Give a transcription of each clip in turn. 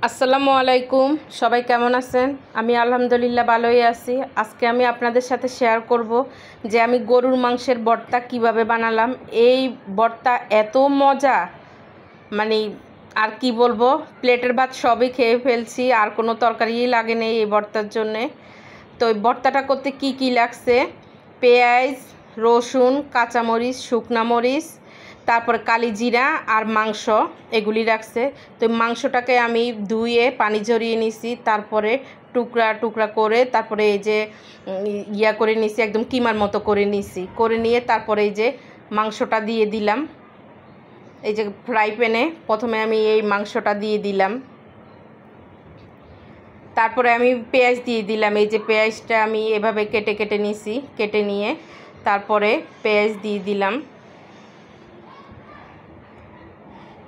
আসসালামু আলাইকুম। সবাই কেমন আছেন? আমি আলহামদুলিল্লাহ ভালোই আছি। আজকে আমি আপনাদের সাথে শেয়ার করব যে আমি গরুর মাংসের ভর্তা কিভাবে বানালাম। এই ভর্তা এত মজা, মানে আর কি বলবো, প্লেটের ভাত সবই খেয়ে ফেলছি, আর কোনো তরকারিই লাগে নেই এই ভর্তার জন্যে। তো এই ভর্তাটা করতে কি কি লাগছে: পেঁয়াজ, রসুন, কাঁচামরিচ, শুকনা মরিচ, তারপরে কালি জিরা আর মাংস, এগুলি রাখছে। তো মাংসটাকে আমি ধুয়ে পানি ঝরিয়ে নিছি, তারপরে টুকরা টুকরা করে তারপরে এই যে ইয়া করে নিছি, একদম কিমার মতো করে নিছি। করে নিয়ে তারপরে এই যে মাংসটা দিয়ে দিলাম। এই যে ফ্রাই প্যানে প্রথমে আমি এই মাংসটা দিয়ে দিলাম, তারপরে আমি পেঁয়াজ দিয়ে দিলাম। এই যে পেঁয়াজটা আমি এভাবে কেটে কেটে নিছি, কেটে নিয়ে তারপরে পেঁয়াজ দিয়ে দিলাম।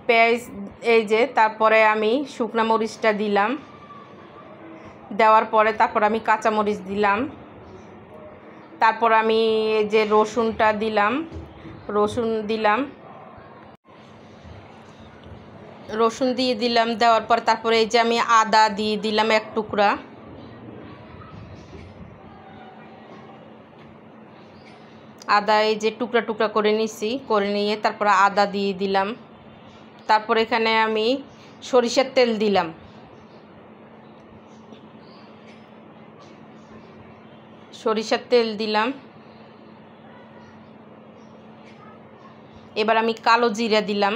পেঁয়াজ এই যে তারপরে আমি শুকনো মরিচটা দিলাম, দেওয়ার পরে তারপর আমি কাঁচা মরিচ দিলাম, তারপর আমি এই যে রসুনটা দিলাম, রসুন দিয়ে দিলাম। দেওয়ার পর তারপরে এই যে আমি আদা দিয়ে দিলাম এক টুকরা, আদা এই যে টুকরা টুকরা করে নিছি, করে নিয়ে তারপরে আদা দিয়ে দিলাম। তারপর এখানে আমি সরিষার তেল দিলাম, এবার আমি কালো জিরা দিলাম।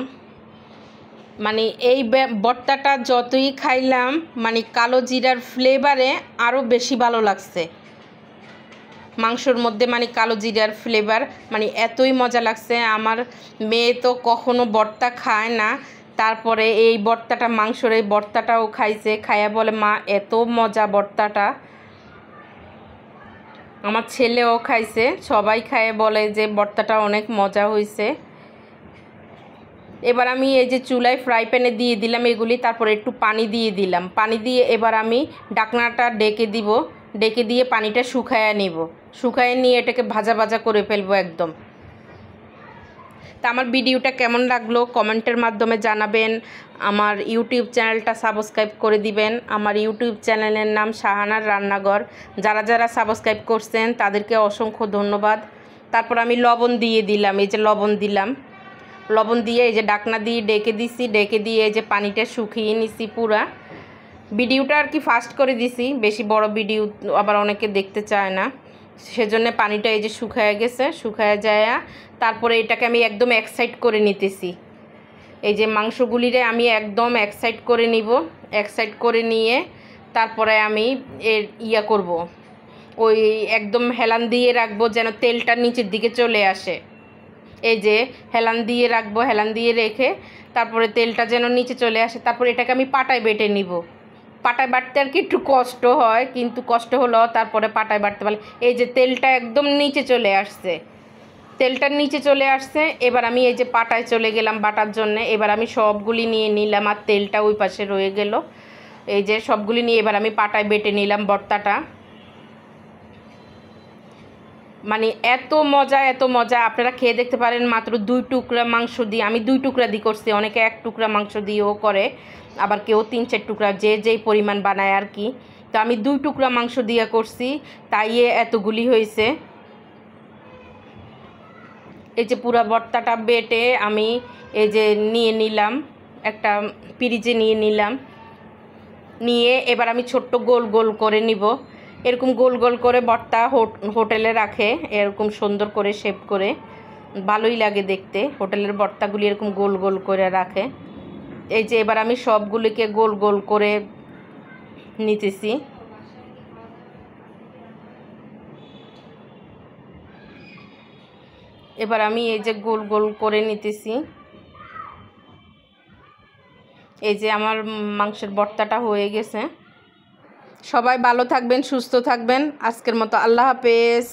মানে এই ভর্তাটা যতই খাইলাম, মানে কালো জিরার ফ্লেভারে আরও বেশি ভালো লাগছে মাংসর মধ্যে। মানে কালো জিরার ফ্লেভার মানে এতই মজা লাগছে। আমার মেয়ে তো কখনো ভর্তা খায় না, তারপরে এই ভর্তাটা, মাংসর এই ভর্তাটাও খাইছে, খাইয়া বলে মা এত মজা ভর্তাটা। আমার ছেলেও খাইছে, সবাই খায় বলে যে ভর্তাটা অনেক মজা হয়েছে। এবার আমি এই যে চুলায় ফ্রাই প্যানে দিয়ে দিলাম এগুলি, তারপরে একটু পানি দিয়ে দিলাম। পানি দিয়ে এবার আমি ঢাকনাটা ডেকে দিব, ডেকে দিয়ে পানিটা শুকায় নিব। শুকায় নিয়ে এটাকে ভাজা ভাজা করে ফেলবো একদম। তা আমার ভিডিওটা কেমন লাগলো কমেন্টের মাধ্যমে জানাবেন। আমার ইউটিউব চ্যানেলটা সাবস্ক্রাইব করে দিবেন। আমার ইউটিউব চ্যানেলের নাম শাহানার রান্নাঘর। যারা যারা সাবস্ক্রাইব করছেন তাদেরকে অসংখ্য ধন্যবাদ। তারপর আমি লবণ দিয়ে দিলাম, এই যে লবণ দিয়ে এই যে ডাকনা দিয়ে ডেকে দিছি, ডেকে দিয়ে এই যে পানিটা শুকিয়ে নিছি পুরা। ভিডিওটা আর কি ফাস্ট করে দিছি, বেশি বড় ভিডিও আবার অনেকে দেখতে চায় না, সেজন্য পানিটা এই যে শুকায় গেছে। শুকায় যায় তারপরে এটাকে আমি একদম এক সাইড করে নিতেছি। এই যে মাংসগুলিরে আমি একদম এক সাইড করে নিব। এক সাইড করে নিয়ে তারপরে আমি এর ইয়া করব, ওই একদম হেলান দিয়ে রাখবো যেন তেলটা নিচের দিকে চলে আসে। এই যে হেলান দিয়ে রাখবো, হেলান দিয়ে রেখে তারপরে তেলটা যেন নিচে চলে আসে। তারপরে এটাকে আমি পাটায় বেটে নিব। পাটায় বাটতে আর কি একটু কষ্ট হয়, কিন্তু কষ্ট হলেও তারপরে পাটায় বাটতে পারলে। এই যে তেলটা একদম নিচে চলে আসছে, তেলটার নিচে চলে আসছে। এবার আমি এই যে পাটায় চলে গেলাম বাটার জন্য। এবার আমি সবগুলি নিয়ে নিলাম, আর তেলটা ওই পাশে রয়ে গেল। এই যে সবগুলি নিয়ে এবার আমি পাটায় বেটে নিলাম ভর্তাটা। মানে এত মজা, এত মজা, আপনারা খেয়ে দেখতে পারেন। মাত্র 2 টুকরা মাংস দিয়ে, আমি 2 টুকরা দিয়ে করছি, অনেকে 1 টুকরা মাংস দিয়েও করে, আবার কেউ 3-4 টুকরা, যে যেই পরিমাণ বানায় আর কি। তো আমি 2 টুকরা মাংস দিয়ে করছি, তাই এতগুলি হয়েছে। এই যে পুরা ভর্তাটা বেটে আমি এই যে নিয়ে নিলাম, একটা পিরিজে নিয়ে নিলাম। নিয়ে এবার আমি ছোট্ট গোল গোল করে নিব। এরকম গোল গোল করে ভর্তা হোটেলে রাখে, এরকম সুন্দর করে শেপ করে, ভালোই লাগে দেখতে। হোটেলের ভর্তাগুলি এরকম গোল গোল করে রাখে। এই যে এবার আমি সবগুলিকে গোল গোল করে নিতেছি। এবার আমি এই যে গোল গোল করে নিতেছি। এই যে আমার মাংসের ভর্তাটা হয়ে গেছে। সবাই ভালো থাকবেন, সুস্থ থাকবেন। আজকের মতো আল্লাহ হাফেজ।